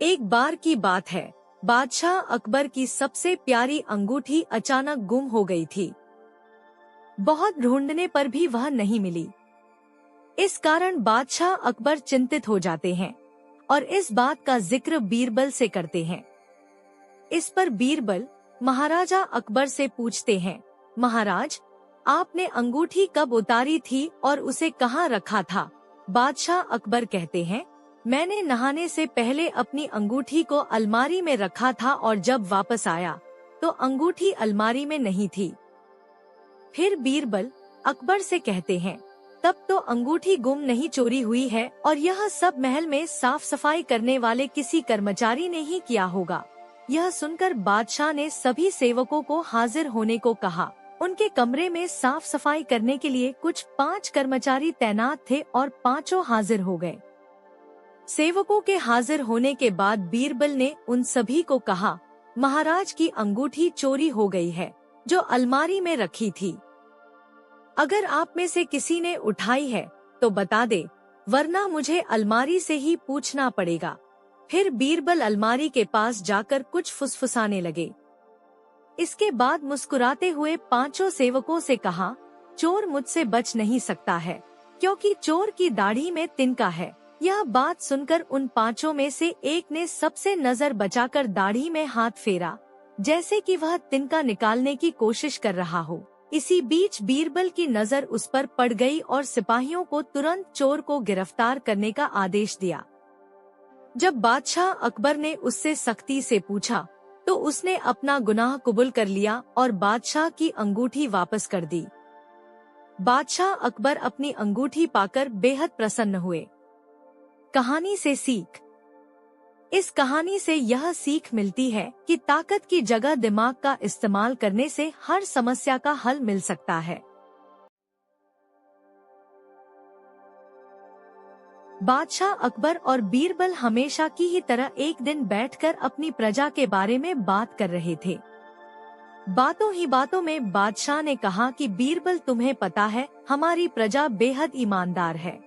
एक बार की बात है, बादशाह अकबर की सबसे प्यारी अंगूठी अचानक गुम हो गई थी। बहुत ढूंढने पर भी वह नहीं मिली। इस कारण बादशाह अकबर चिंतित हो जाते हैं और इस बात का जिक्र बीरबल से करते हैं। इस पर बीरबल महाराजा अकबर से पूछते हैं, महाराज, आपने अंगूठी कब उतारी थी और उसे कहाँ रखा था? बादशाह अकबर कहते हैं, मैंने नहाने से पहले अपनी अंगूठी को अलमारी में रखा था और जब वापस आया तो अंगूठी अलमारी में नहीं थी। फिर बीरबल अकबर से कहते हैं, तब तो अंगूठी गुम नहीं चोरी हुई है और यह सब महल में साफ सफाई करने वाले किसी कर्मचारी ने ही किया होगा। यह सुनकर बादशाह ने सभी सेवकों को हाजिर होने को कहा। उनके कमरे में साफ सफाई करने के लिए कुछ 5 कर्मचारी तैनात थे और पांचों हाजिर हो गए। सेवकों के हाजिर होने के बाद बीरबल ने उन सभी को कहा, महाराज की अंगूठी चोरी हो गई है, जो अलमारी में रखी थी। अगर आप में से किसी ने उठाई है तो बता दे, वरना मुझे अलमारी से ही पूछना पड़ेगा। फिर बीरबल अलमारी के पास जाकर कुछ फुसफुसाने लगे। इसके बाद मुस्कुराते हुए पांचों सेवकों से कहा, चोर मुझसे बच नहीं सकता है, क्योंकि चोर की दाढ़ी में तिनका है। यह बात सुनकर उन पांचों में से एक ने सबसे नजर बचाकर दाढ़ी में हाथ फेरा, जैसे कि वह तिनका निकालने की कोशिश कर रहा हो। इसी बीच बीरबल की नजर उस पर पड़ गई और सिपाहियों को तुरंत चोर को गिरफ्तार करने का आदेश दिया। जब बादशाह अकबर ने उससे सख्ती से पूछा तो उसने अपना गुनाह कबूल कर लिया और बादशाह की अंगूठी वापस कर दी। बादशाह अकबर अपनी अंगूठी पाकर बेहद प्रसन्न हुए। कहानी से सीख। इस कहानी से यह सीख मिलती है कि ताकत की जगह दिमाग का इस्तेमाल करने से हर समस्या का हल मिल सकता है। बादशाह अकबर और बीरबल हमेशा की ही तरह एक दिन बैठकर अपनी प्रजा के बारे में बात कर रहे थे। बातों ही बातों में बादशाह ने कहा कि बीरबल, तुम्हें पता है हमारी प्रजा बेहद ईमानदार है।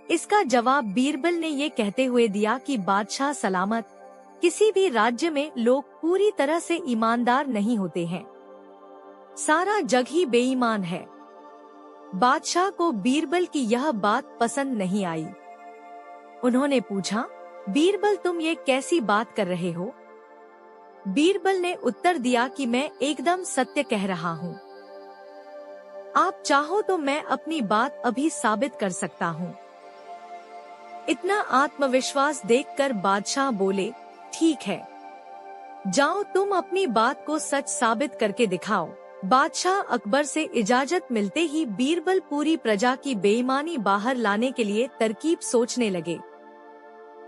इसका जवाब बीरबल ने ये कहते हुए दिया कि बादशाह सलामत, किसी भी राज्य में लोग पूरी तरह से ईमानदार नहीं होते हैं, सारा जग ही बेईमान है। बादशाह को बीरबल की यह बात पसंद नहीं आई। उन्होंने पूछा, बीरबल, तुम ये कैसी बात कर रहे हो? बीरबल ने उत्तर दिया कि मैं एकदम सत्य कह रहा हूँ। आप चाहो तो मैं अपनी बात अभी साबित कर सकता हूँ। इतना आत्मविश्वास देखकर बादशाह बोले, ठीक है, जाओ तुम अपनी बात को सच साबित करके दिखाओ। बादशाह अकबर से इजाजत मिलते ही बीरबल पूरी प्रजा की बेईमानी बाहर लाने के लिए तरकीब सोचने लगे।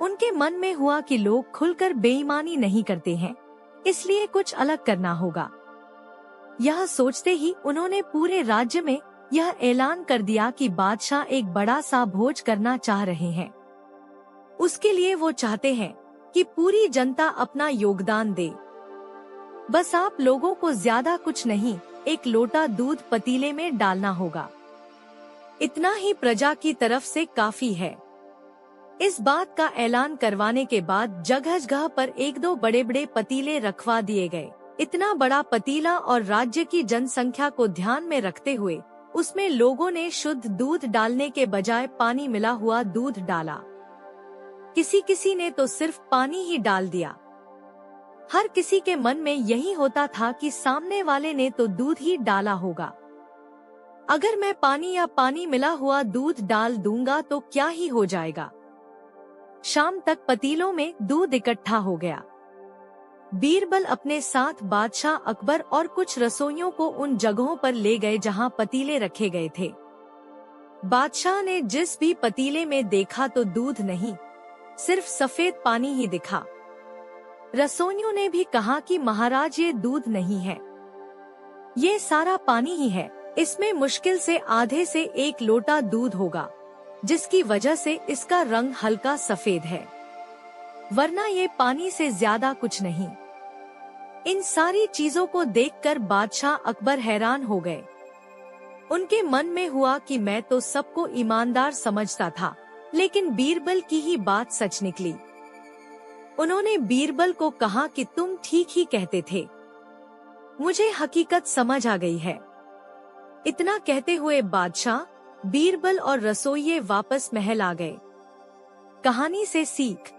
उनके मन में हुआ कि लोग खुलकर बेईमानी नहीं करते हैं, इसलिए कुछ अलग करना होगा। यह सोचते ही उन्होंने पूरे राज्य में यह ऐलान कर दिया कि बादशाह एक बड़ा सा भोज करना चाह रहे हैं। उसके लिए वो चाहते हैं कि पूरी जनता अपना योगदान दे। बस आप लोगों को ज्यादा कुछ नहीं, एक लोटा दूध पतीले में डालना होगा। इतना ही प्रजा की तरफ से काफी है। इस बात का ऐलान करवाने के बाद जगह जगह पर 1-2 बड़े बड़े पतीले रखवा दिए गए। इतना बड़ा पतीला और राज्य की जनसंख्या को ध्यान में रखते हुए उसमें लोगों ने शुद्ध दूध डालने के बजाय पानी मिला हुआ दूध डाला। किसी किसी ने तो सिर्फ पानी ही डाल दिया। हर किसी के मन में यही होता था कि सामने वाले ने तो दूध ही डाला होगा। अगर मैं पानी या पानी मिला हुआ दूध डाल दूंगा तो क्या ही हो जाएगा। शाम तक पतीलों में दूध इकट्ठा हो गया। बीरबल अपने साथ बादशाह अकबर और कुछ रसोइयों को उन जगहों पर ले गए जहां पतीले रखे गए थे। बादशाह ने जिस भी पतीले में देखा तो दूध नहीं, सिर्फ सफेद पानी ही दिखा। रसोइयों ने भी कहा कि महाराज, ये दूध नहीं है, ये सारा पानी ही है। इसमें मुश्किल से आधे से 1 लोटा दूध होगा, जिसकी वजह से इसका रंग हल्का सफेद है, वरना ये पानी से ज्यादा कुछ नहीं। इन सारी चीजों को देखकर बादशाह अकबर हैरान हो गए। उनके मन में हुआ कि मैं तो सबको ईमानदार समझता था, लेकिन बीरबल की ही बात सच निकली। उन्होंने बीरबल को कहा कि तुम ठीक ही कहते थे, मुझे हकीकत समझ आ गई है। इतना कहते हुए बादशाह, बीरबल और रसोइये वापस महल आ गए। कहानी से सीख,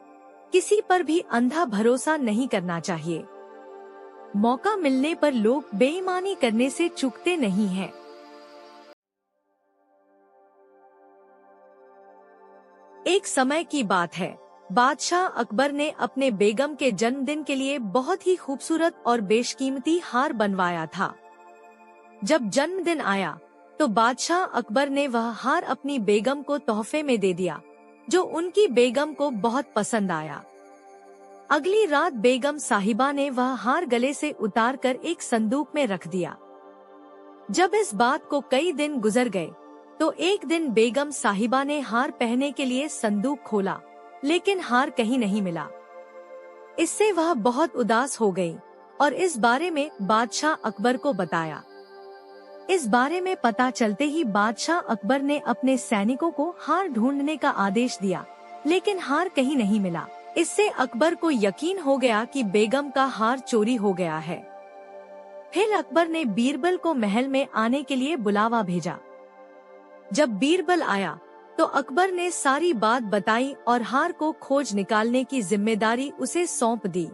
किसी पर भी अंधा भरोसा नहीं करना चाहिए। मौका मिलने पर लोग बेईमानी करने से चूकते नहीं हैं। एक समय की बात है, बादशाह अकबर ने अपने बेगम के जन्मदिन के लिए बहुत ही खूबसूरत और बेशकीमती हार बनवाया था। जब जन्मदिन आया तो बादशाह अकबर ने वह हार अपनी बेगम को तोहफे में दे दिया, जो उनकी बेगम को बहुत पसंद आया। अगली रात बेगम साहिबा ने वह हार गले से उतारकर एक संदूक में रख दिया। जब इस बात को कई दिन गुजर गए तो एक दिन बेगम साहिबा ने हार पहनने के लिए संदूक खोला, लेकिन हार कहीं नहीं मिला। इससे वह बहुत उदास हो गई और इस बारे में बादशाह अकबर को बताया। इस बारे में पता चलते ही बादशाह अकबर ने अपने सैनिकों को हार ढूंढने का आदेश दिया, लेकिन हार कहीं नहीं मिला। इससे अकबर को यकीन हो गया कि बेगम का हार चोरी हो गया है। फिर अकबर ने बीरबल को महल में आने के लिए बुलावा भेजा। जब बीरबल आया तो अकबर ने सारी बात बताई और हार को खोज निकालने की जिम्मेदारी उसे सौंप दी।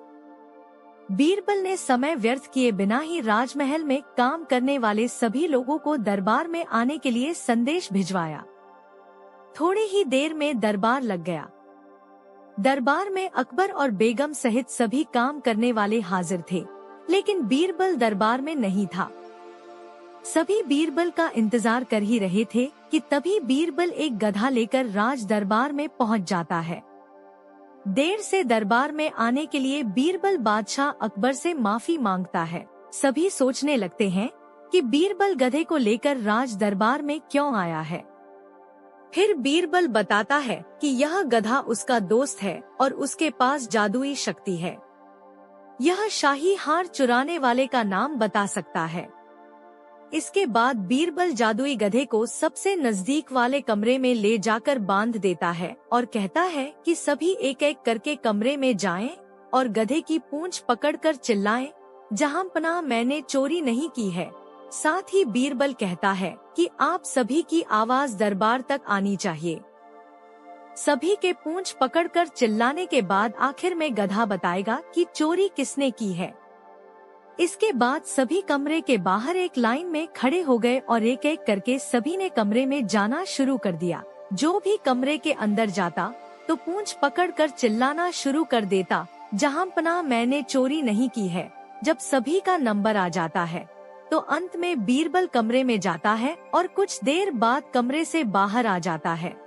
बीरबल ने समय व्यर्थ किए बिना ही राजमहल में काम करने वाले सभी लोगों को दरबार में आने के लिए संदेश भिजवाया। थोड़ी ही देर में दरबार लग गया। दरबार में अकबर और बेगम सहित सभी काम करने वाले हाजिर थे, लेकिन बीरबल दरबार में नहीं था। सभी बीरबल का इंतजार कर ही रहे थे कि तभी बीरबल एक गधा लेकर राज दरबार में पहुंच जाता है। देर से दरबार में आने के लिए बीरबल बादशाह अकबर से माफी मांगता है। सभी सोचने लगते हैं कि बीरबल गधे को लेकर राज दरबार में क्यों आया है। फिर बीरबल बताता है कि यह गधा उसका दोस्त है और उसके पास जादुई शक्ति है। यह शाही हार चुराने वाले का नाम बता सकता है। इसके बाद बीरबल जादुई गधे को सबसे नजदीक वाले कमरे में ले जाकर बांध देता है और कहता है कि सभी एक एक करके कमरे में जाएं और गधे की पूंछ पकड़कर चिल्लाएं, जहां पनाह मैंने चोरी नहीं की है। साथ ही बीरबल कहता है कि आप सभी की आवाज दरबार तक आनी चाहिए। सभी के पूंछ पकड़कर चिल्लाने के बाद आखिर में गधा बताएगा कि चोरी किसने की है। इसके बाद सभी कमरे के बाहर एक लाइन में खड़े हो गए और एक एक करके सभी ने कमरे में जाना शुरू कर दिया। जो भी कमरे के अंदर जाता तो पूंछ पकड़कर चिल्लाना शुरू कर देता, जहां पनाह मैंने चोरी नहीं की है। जब सभी का नंबर आ जाता है तो अंत में बीरबल कमरे में जाता है और कुछ देर बाद कमरे से बाहर आ जाता है।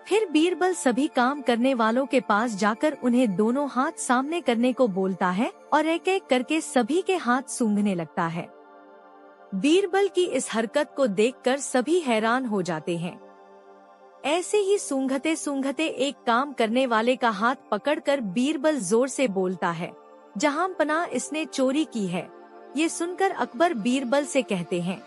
फिर बीरबल सभी काम करने वालों के पास जाकर उन्हें दोनों हाथ सामने करने को बोलता है और एक एक करके सभी के हाथ सूंघने लगता है। बीरबल की इस हरकत को देखकर सभी हैरान हो जाते हैं। ऐसे ही सूंघते सूंघते एक काम करने वाले का हाथ पकड़कर बीरबल जोर से बोलता है, जहां पनाह इसने चोरी की है। ये सुनकर अकबर बीरबल से कहते हैं,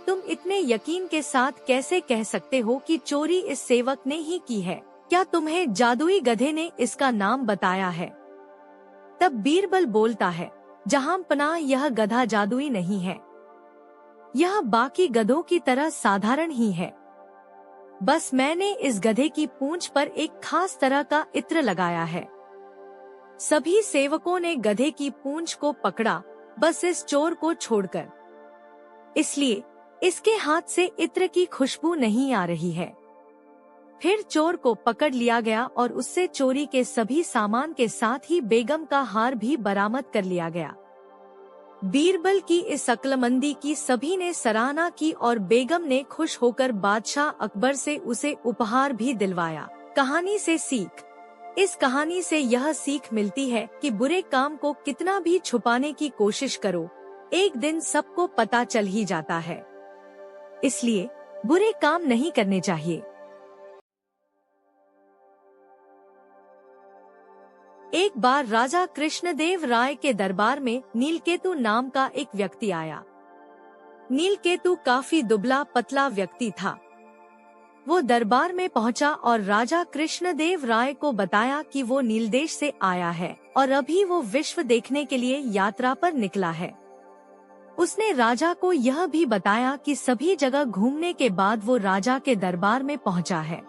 तुम इतने यकीन के साथ कैसे कह सकते हो कि चोरी इस सेवक ने ही की है? क्या तुम्हें जादुई गधे ने इसका नाम बताया है? तब बीरबल बोलता है, जहां पनाह यह गधा जादुई नहीं है। यह बाकी गधों की तरह साधारण ही है। बस मैंने इस गधे की पूंछ पर एक खास तरह का इत्र लगाया है। सभी सेवकों ने गधे की पूंछ को पकड़ा, बस इस चोर को छोड़कर। इसलिए इसके हाथ से इत्र की खुशबू नहीं आ रही है। फिर चोर को पकड़ लिया गया और उससे चोरी के सभी सामान के साथ ही बेगम का हार भी बरामद कर लिया गया। बीरबल की इस अक्लमंदी की सभी ने सराहना की और बेगम ने खुश होकर बादशाह अकबर से उसे उपहार भी दिलवाया। कहानी से सीख, इस कहानी से यह सीख मिलती है कि बुरे काम को कितना भी छुपाने की कोशिश करो, एक दिन सबको पता चल ही जाता है। इसलिए बुरे काम नहीं करने चाहिए। एक बार राजा कृष्णदेव राय के दरबार में नीलकेतु नाम का एक व्यक्ति आया। नीलकेतु काफी दुबला पतला व्यक्ति था। वो दरबार में पहुंचा और राजा कृष्णदेव राय को बताया कि वो नीलदेश से आया है और अभी वो विश्व देखने के लिए यात्रा पर निकला है। उसने राजा को यह भी बताया कि सभी जगह घूमने के बाद वो राजा के दरबार में पहुंचा है।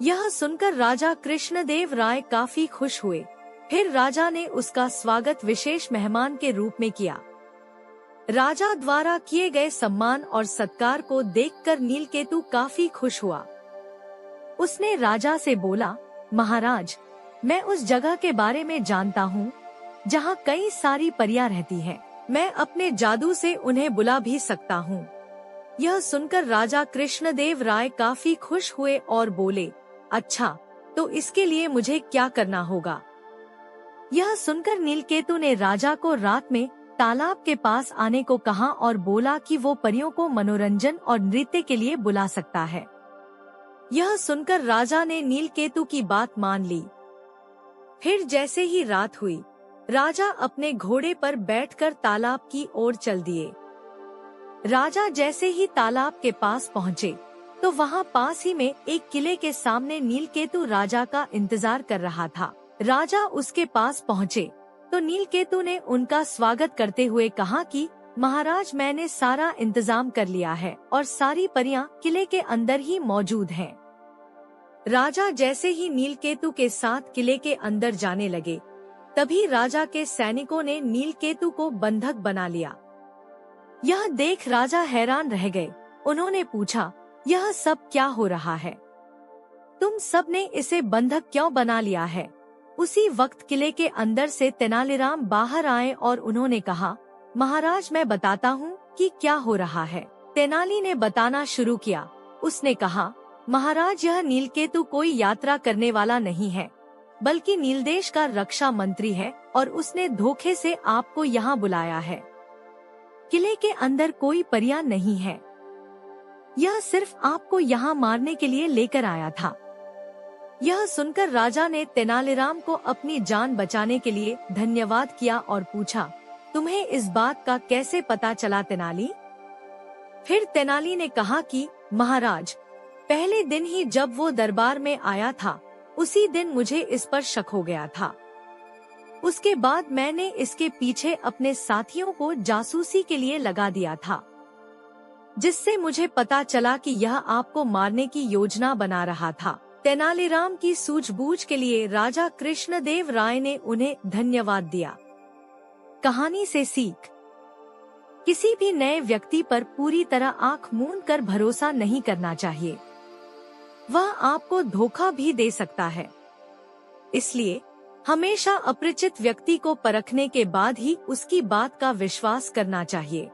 यह सुनकर राजा कृष्णदेव राय काफी खुश हुए। फिर राजा ने उसका स्वागत विशेष मेहमान के रूप में किया। राजा द्वारा किए गए सम्मान और सत्कार को देखकर नीलकेतु काफी खुश हुआ। उसने राजा से बोला, महाराज, मैं उस जगह के बारे में जानता हूँ जहाँ कई सारी परियां रहती हैं। मैं अपने जादू से उन्हें बुला भी सकता हूँ। यह सुनकर राजा कृष्णदेव राय काफी खुश हुए और बोले, अच्छा, तो इसके लिए मुझे क्या करना होगा? यह सुनकर नीलकेतु ने राजा को रात में तालाब के पास आने को कहा और बोला कि वो परियों को मनोरंजन और नृत्य के लिए बुला सकता है। यह सुनकर राजा ने नीलकेतु की बात मान ली। फिर जैसे ही रात हुई, राजा अपने घोड़े पर बैठकर तालाब की ओर चल दिए। राजा जैसे ही तालाब के पास पहुँचे तो वहाँ पास ही में एक किले के सामने नीलकेतु राजा का इंतजार कर रहा था। राजा उसके पास पहुँचे तो नीलकेतु ने उनका स्वागत करते हुए कहा कि महाराज, मैंने सारा इंतजाम कर लिया है और सारी परियां किले के अंदर ही मौजूद हैं। राजा जैसे ही नीलकेतु के साथ किले के अंदर जाने लगे, तभी राजा के सैनिकों ने नीलकेतु को बंधक बना लिया। यह देख राजा हैरान रह गए। उन्होंने पूछा, यह सब क्या हो रहा है? तुम सब ने इसे बंधक क्यों बना लिया है? उसी वक्त किले के अंदर से तेनालीराम बाहर आए और उन्होंने कहा, महाराज, मैं बताता हूँ कि क्या हो रहा है। तेनाली ने बताना शुरू किया। उसने कहा, महाराज, यह नीलकेतु कोई यात्रा करने वाला नहीं है, बल्कि नीलदेश का रक्षा मंत्री है और उसने धोखे से आपको यहाँ बुलाया है। किले के अंदर कोई परियां नहीं है। यह सिर्फ आपको यहाँ मारने के लिए लेकर आया था। यह सुनकर राजा ने तेनालीराम को अपनी जान बचाने के लिए धन्यवाद किया और पूछा, तुम्हें इस बात का कैसे पता चला तेनाली? फिर तेनाली ने कहा कि महाराज, पहले दिन ही जब वो दरबार में आया था, उसी दिन मुझे इस पर शक हो गया था। उसके बाद मैंने इसके पीछे अपने साथियों को जासूसी के लिए लगा दिया था, जिससे मुझे पता चला कि यह आपको मारने की योजना बना रहा था। तेनालीराम की सूझबूझ के लिए राजा कृष्णदेव राय ने उन्हें धन्यवाद दिया। कहानी से सीख: किसी भी नए व्यक्ति पर पूरी तरह आंख मूंद कर भरोसा नहीं करना चाहिए। वह आपको धोखा भी दे सकता है। इसलिए हमेशा अपरिचित व्यक्ति को परखने के बाद ही उसकी बात का विश्वास करना चाहिए।